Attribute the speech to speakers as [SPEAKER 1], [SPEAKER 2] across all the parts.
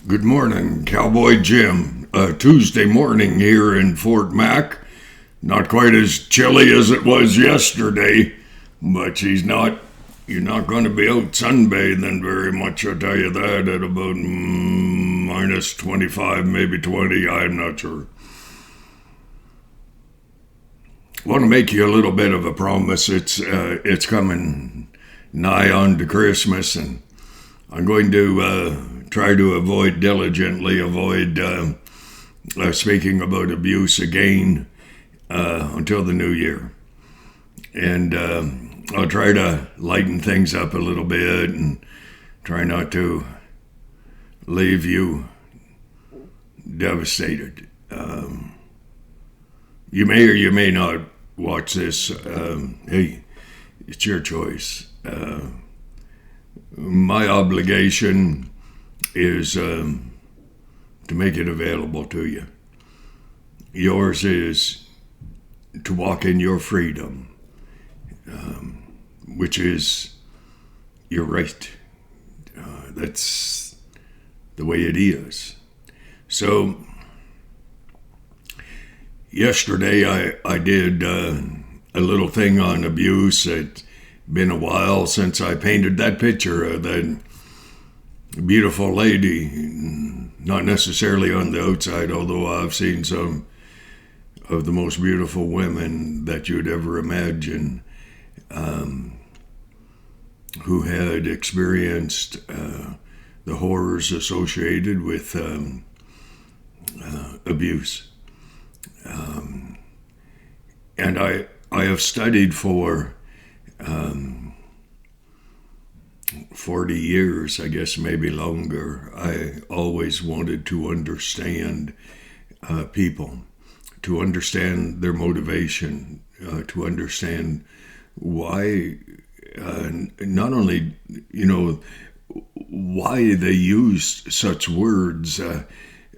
[SPEAKER 1] Good morning, Cowboy Jim. Tuesday morning here in Fort Mac. Not quite as chilly as it was yesterday, but you're not going to be out sunbathing very much, I'll tell you that, at about minus 25, maybe 20, I'm not sure. I want to make you a little bit of a promise. It's coming nigh on to Christmas, and I'm going to try to diligently avoid speaking about abuse again until the new year. And I'll try to lighten things up a little bit and try not to leave you devastated. You may or you may not watch this. Hey, it's your choice. My obligation is to make it available to you. Yours is to walk in your freedom, which is your right. That's the way it is. So, yesterday I did a little thing on abuse. It's been a while since I painted that picture of that beautiful lady, not necessarily on the outside, although I've seen some of the most beautiful women that you'd ever imagine, who had experienced the horrors associated with abuse. And I have studied for 40 years, I guess maybe longer. I always wanted to understand people, to understand their motivation, to understand why, not only, why they used such words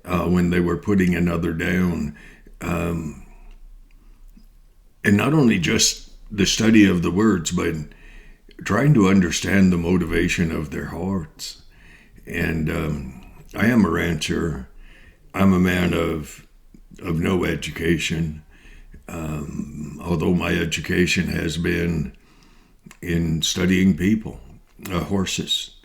[SPEAKER 1] when they were putting another down. And not only just the study of the words, but trying to understand the motivation of their hearts. And I am a rancher. I'm a man of no education, although my education has been in studying people, horses,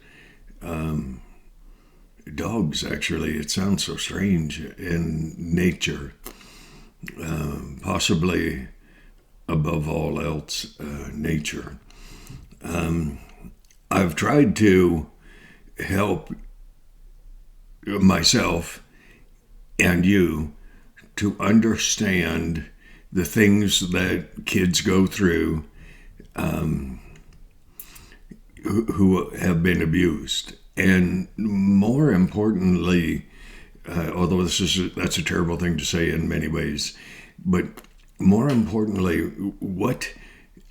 [SPEAKER 1] dogs, actually. It sounds so strange, in nature, possibly above all else, nature. I've tried to help myself and you to understand the things that kids go through who have been abused. And more importantly, although that's a terrible thing to say in many ways, but more importantly, what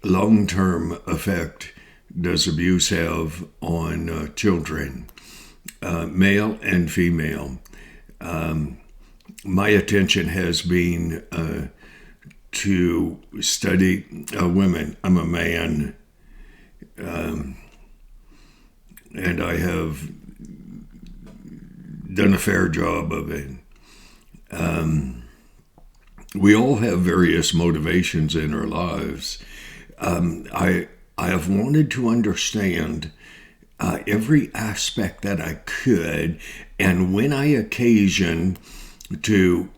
[SPEAKER 1] long-term effect does abuse have on children, male and female? My attention has been to study women. I'm a man, and I have done a fair job of it. We all have various motivations in our lives. I have wanted to understand every aspect that I could, and when I occasion to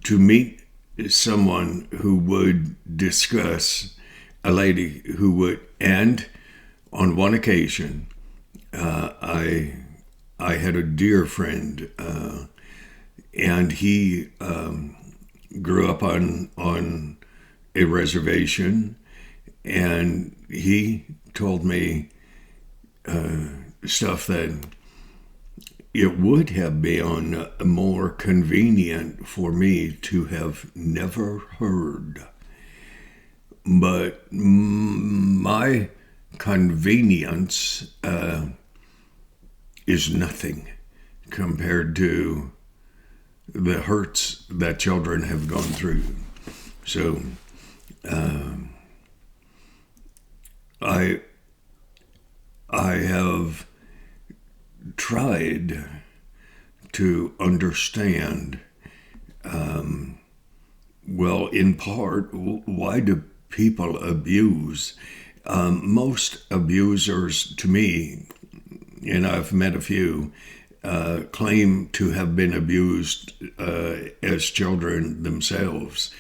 [SPEAKER 1] meet someone who would discuss a lady who would, and on one occasion, I had a dear friend, and he grew up on a reservation, and he told me stuff that it would have been more convenient for me to have never heard. But my convenience is nothing compared to the hurts that children have gone through. So I have tried to understand, well, in part, why do people abuse? Most abusers, to me, and I've met a few, claim to have been abused as children themselves.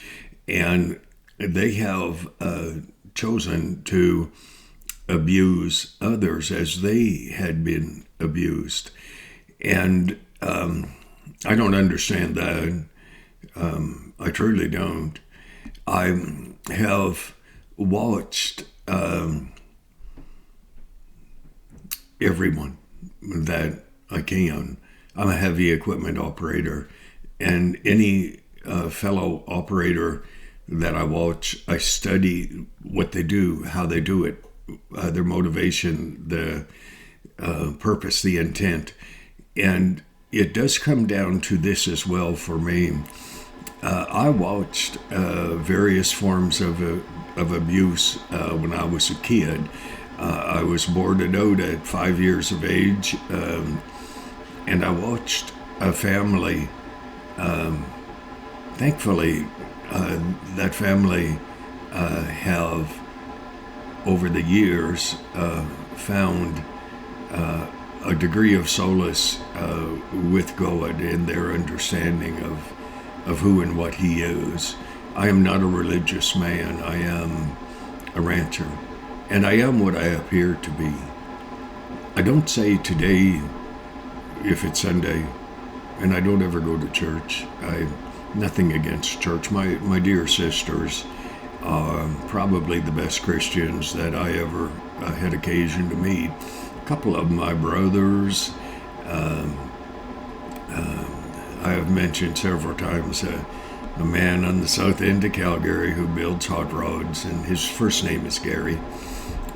[SPEAKER 1] And they have chosen to abuse others as they had been abused. And I don't understand that. I truly don't. I have watched everyone that I can. I'm a heavy equipment operator, and any fellow operator that I watch, I study what they do, how they do it, their motivation, the purpose, the intent. And it does come down to this as well for me. I watched various forms of abuse when I was a kid. I was boarded out at 5 years of age, and I watched a family. Thankfully, that family have, over the years, found a degree of solace with God in their understanding of who and what He is. I am not a religious man. I am a rancher, and I am what I appear to be. I don't say today if it's Sunday, and I don't ever go to church. Nothing against church. My dear sisters are probably the best Christians that I ever had occasion to meet. A couple of my brothers, I have mentioned several times a man on the south end of Calgary who builds hot rods, and his first name is Gary.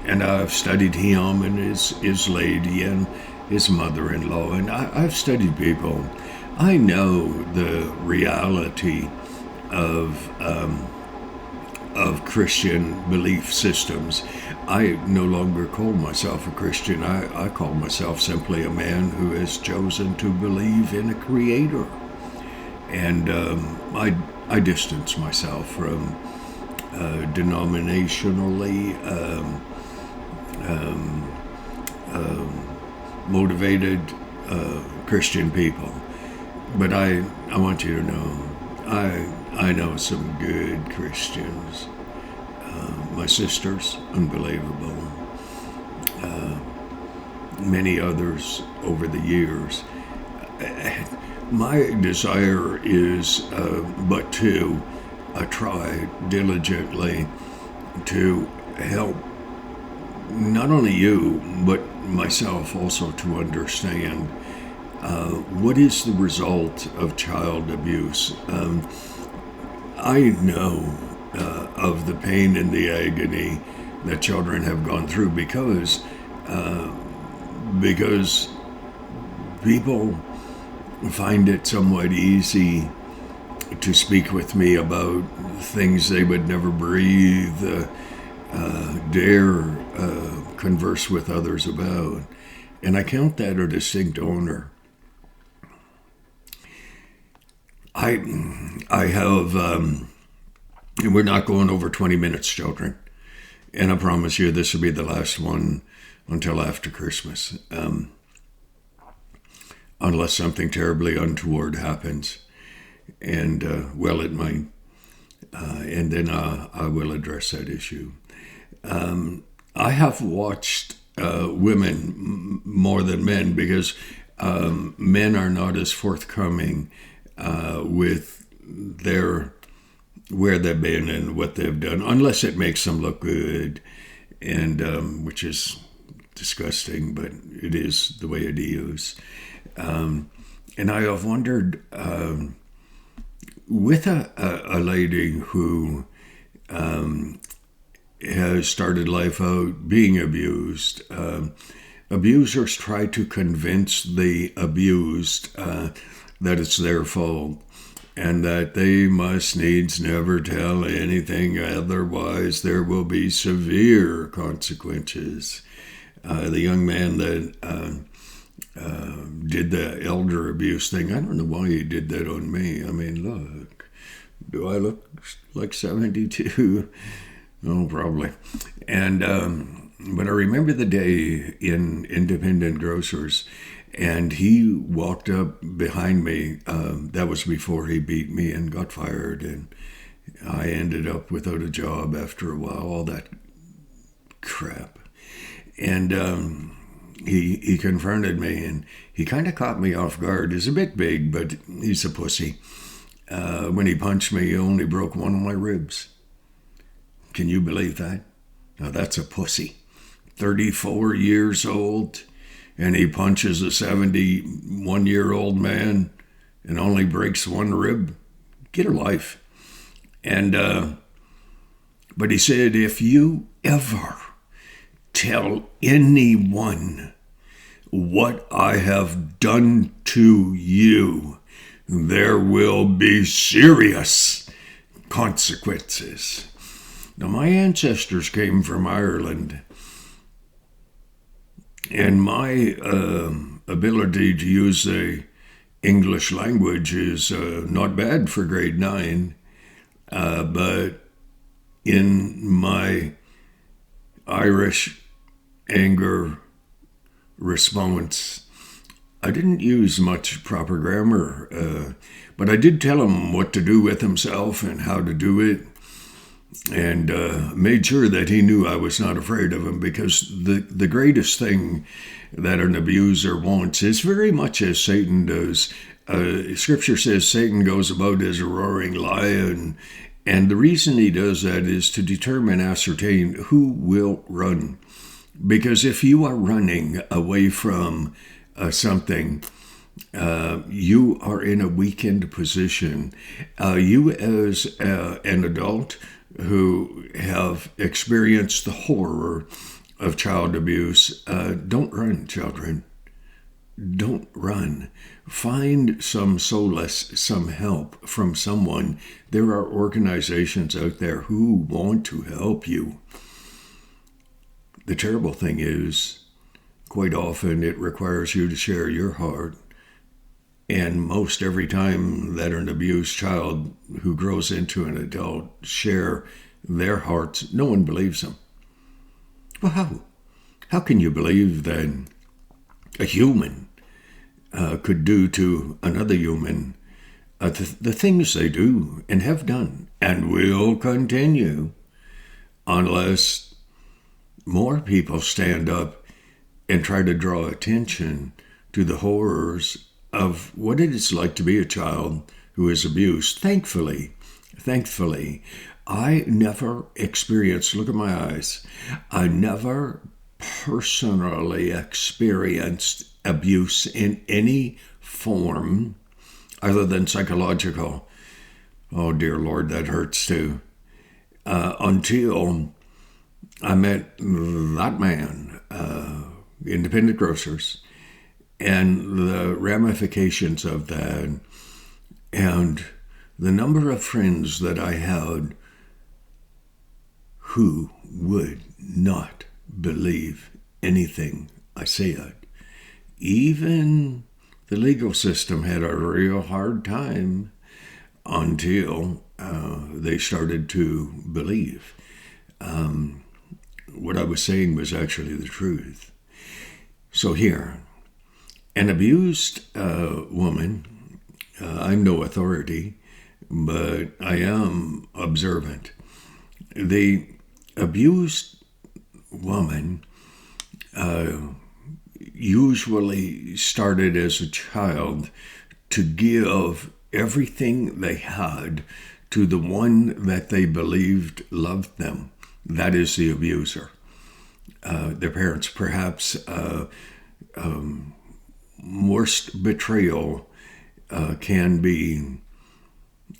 [SPEAKER 1] And I've studied him and his lady and his mother-in-law, and I've studied people. I know the reality of Christian belief systems. I no longer call myself a Christian. I call myself simply a man who has chosen to believe in a creator. And I distance myself from denominationally motivated Christian people. But I want you to know, I know some good Christians. My sisters, unbelievable. Many others over the years. My desire is but to try diligently to help not only you, but myself also to understand what is the result of child abuse. I know of the pain and the agony that children have gone through because people find it somewhat easy to speak with me about things they would never breathe, dare converse with others about. And I count that a distinct honor. I have, we're not going over 20 minutes, children. And I promise you this will be the last one until after Christmas. Unless something terribly untoward happens. And, well, it might. And then I will address that issue. I have watched women more than men because men are not as forthcoming with where they've been and what they've done, unless it makes them look good, and which is disgusting, but it is the way it is. And I have wondered, with a lady who has started life out being abused, abusers try to convince the abused that it's their fault and that they must needs never tell anything, otherwise there will be severe consequences. The young man that did the elder abuse thing. I don't know why he did that on me. I mean, look, do I look like 72? Oh, probably. And but I remember the day in Independent Grocers, and he walked up behind me. That was before he beat me and got fired, and I ended up without a job after a while. All that crap. And he confronted me, and he kind of caught me off guard. He's a bit big, but he's a pussy. When he punched me, he only broke one of my ribs. Can you believe that? Now that's a pussy. 34 years old, and he punches a 71-year-old man and only breaks one rib. Get a life. And but he said, if you ever tell anyone what I have done to you, there will be serious consequences. Now, my ancestors came from Ireland, and my ability to use the English language is not bad for grade 9, but in my Irish anger response, I didn't use much proper grammar, but I did tell him what to do with himself and how to do it, and made sure that he knew I was not afraid of him, because the greatest thing that an abuser wants is very much as Satan does. Scripture says Satan goes about as a roaring lion, and the reason he does that is to determine, ascertain who will run. Because if you are running away from something, you are in a weakened position. You as an adult who have experienced the horror of child abuse, don't run, children. Don't run. Find some solace, some help from someone. There are organizations out there who want to help you. The terrible thing is, quite often it requires you to share your heart. And most every time that an abused child who grows into an adult share their hearts, no one believes them. Well, how? How can you believe that a human could do to another human the things they do and have done and will continue, unless more people stand up and try to draw attention to the horrors of what it is like to be a child who is abused. Thankfully, I never experienced, look at my eyes, I never personally experienced abuse in any form other than psychological. Oh, dear Lord, that hurts too. Until I met that man, Independent Grocers, and the ramifications of that, and the number of friends that I had who would not believe anything I said. Even the legal system had a real hard time until they started to believe what I was saying was actually the truth. So here, an abused woman, I'm no authority, but I am observant. The abused woman usually started as a child to give everything they had to the one that they believed loved them. That is the abuser. Their parents, perhaps, worst betrayal can be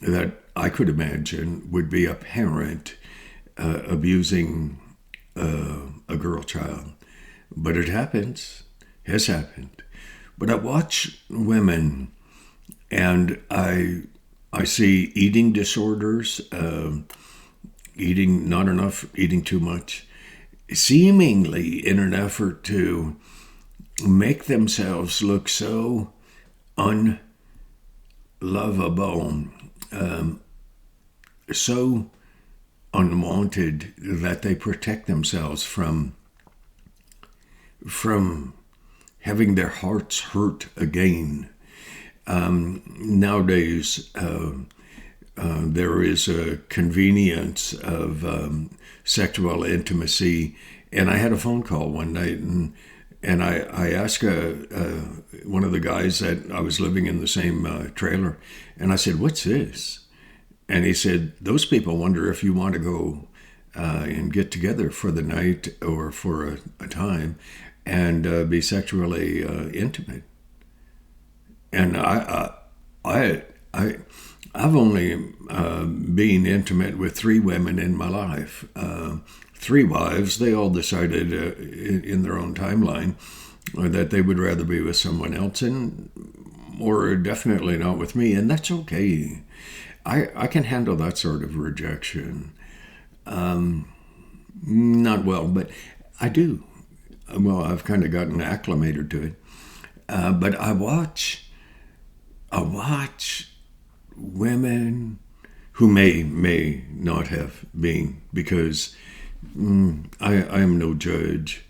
[SPEAKER 1] that I could imagine would be a parent abusing a girl child. But it happens, has happened. But I watch women and I see eating disorders, eating not enough, eating too much, seemingly in an effort to make themselves look so unlovable, so unwanted that they protect themselves from having their hearts hurt again. Nowadays, there is a convenience of sexual intimacy, and I had a phone call one night, and I asked one of the guys that I was living in the same trailer, and I said, "What's this?" And he said, "Those people wonder if you want to go and get together for the night or for a time and be sexually intimate." And I've only been intimate with 3 women in my life. 3 wives. They all decided in their own timeline that they would rather be with someone else, or definitely not with me, and that's okay. I can handle that sort of rejection. Not well, but I do. Well, I've kind of gotten acclimated to it. But I watch women who may not have been, because I am no judge,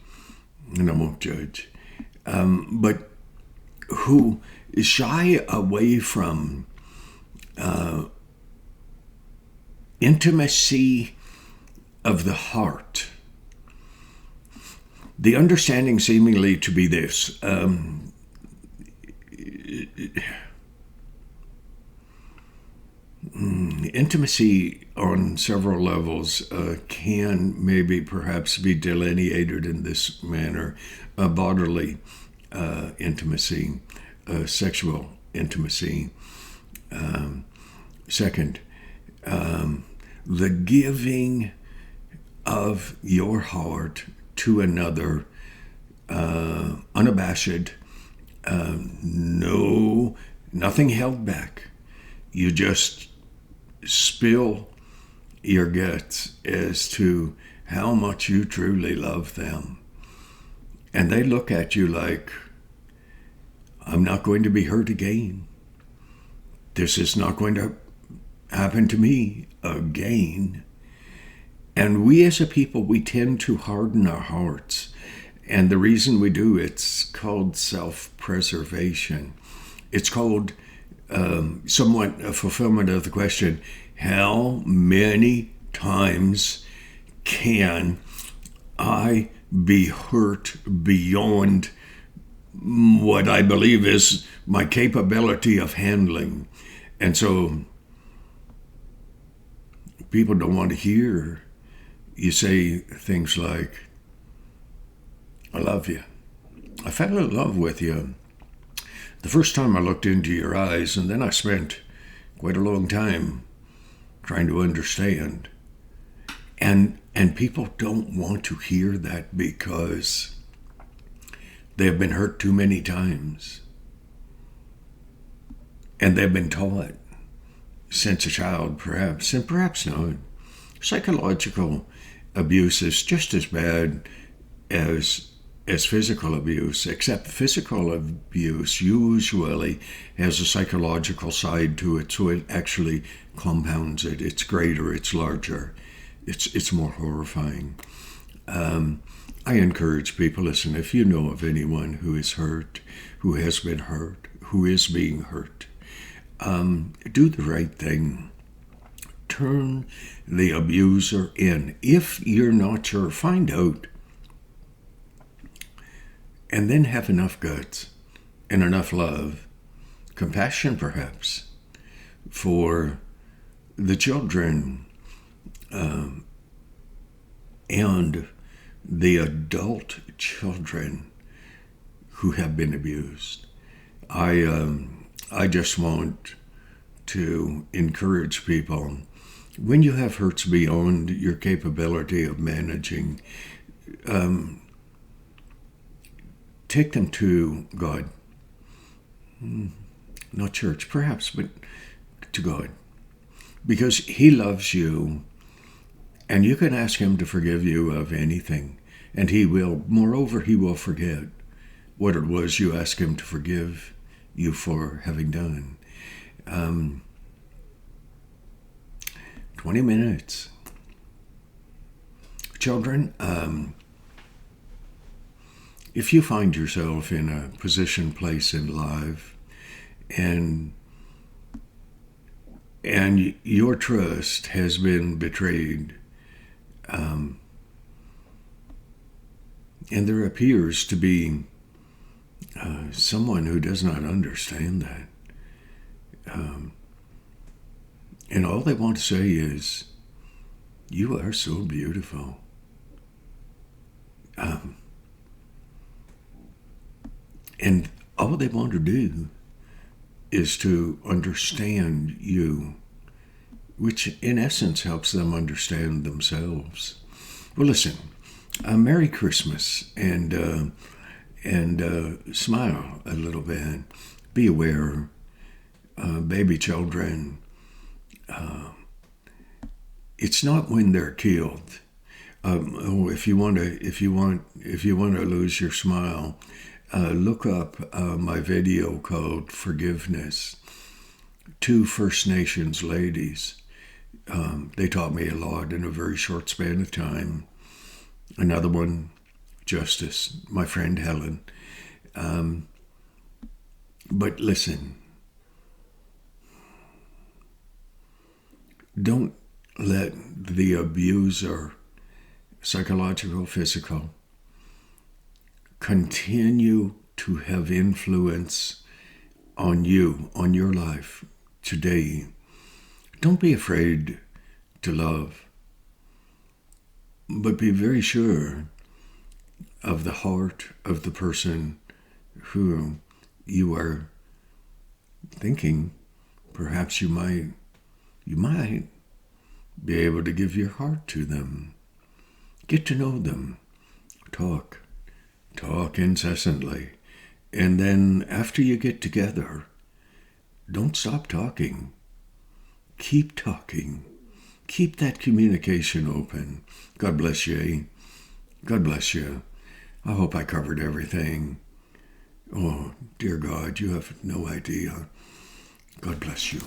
[SPEAKER 1] and I won't judge, but who shy away from intimacy of the heart. The understanding seemingly to be this. Intimacy on several levels can maybe perhaps be delineated in this manner: bodily intimacy, sexual intimacy. Second, the giving of your heart to another, unabashed, nothing held back. You just spill your guts as to how much you truly love them. And they look at you like, I'm not going to be hurt again. This is not going to happen to me again. And we as a people, we tend to harden our hearts. And the reason we do, it's called self-preservation. It's called somewhat a fulfillment of the question, how many times can I be hurt beyond what I believe is my capability of handling? And so people don't want to hear you say things like, I love you. I fell in love with you the first time I looked into your eyes, and then I spent quite a long time trying to understand. And people don't want to hear that because they have been hurt too many times. And they've been taught since a child, perhaps, and perhaps not. Psychological abuse is just as bad as physical abuse, except physical abuse usually has a psychological side to it, so it actually compounds it. It's greater, it's larger, it's more horrifying. I encourage people, listen, if you know of anyone who is hurt, who has been hurt, who is being hurt, do the right thing. Turn the abuser in. If you're not sure, find out. And then have enough guts and enough love, compassion perhaps, for the children and the adult children who have been abused. I just want to encourage people, when you have hurts beyond your capability of managing, take them to God. Not church, perhaps, but to God. Because He loves you, and you can ask Him to forgive you of anything, and He will. Moreover, He will forget. what it was you asked him to forgive you for having done. 20 minutes. Children, if you find yourself in a position, place in life, and your trust has been betrayed, and there appears to be someone who does not understand that, and all they want to say is, "You are so beautiful." And all they want to do is to understand you, which in essence helps them understand themselves. Well, listen, Merry Christmas, and smile a little bit. Be aware, baby children. It's not when they're killed. If you want to lose your smile, look up my video called Forgiveness. 2 First Nations ladies. They taught me a lot in a very short span of time. Another one, Justice, my friend Helen. But listen, don't let the abuser, psychological, physical, continue to have influence on you, on your life today. Don't be afraid to love, but be very sure of the heart of the person who you are thinking perhaps you might be able to give your heart to them. Get to know them. Talk incessantly. And then after you get together, don't stop talking. Keep talking. Keep that communication open. God bless you. God bless you. I hope I covered everything. Oh, dear God, you have no idea. God bless you.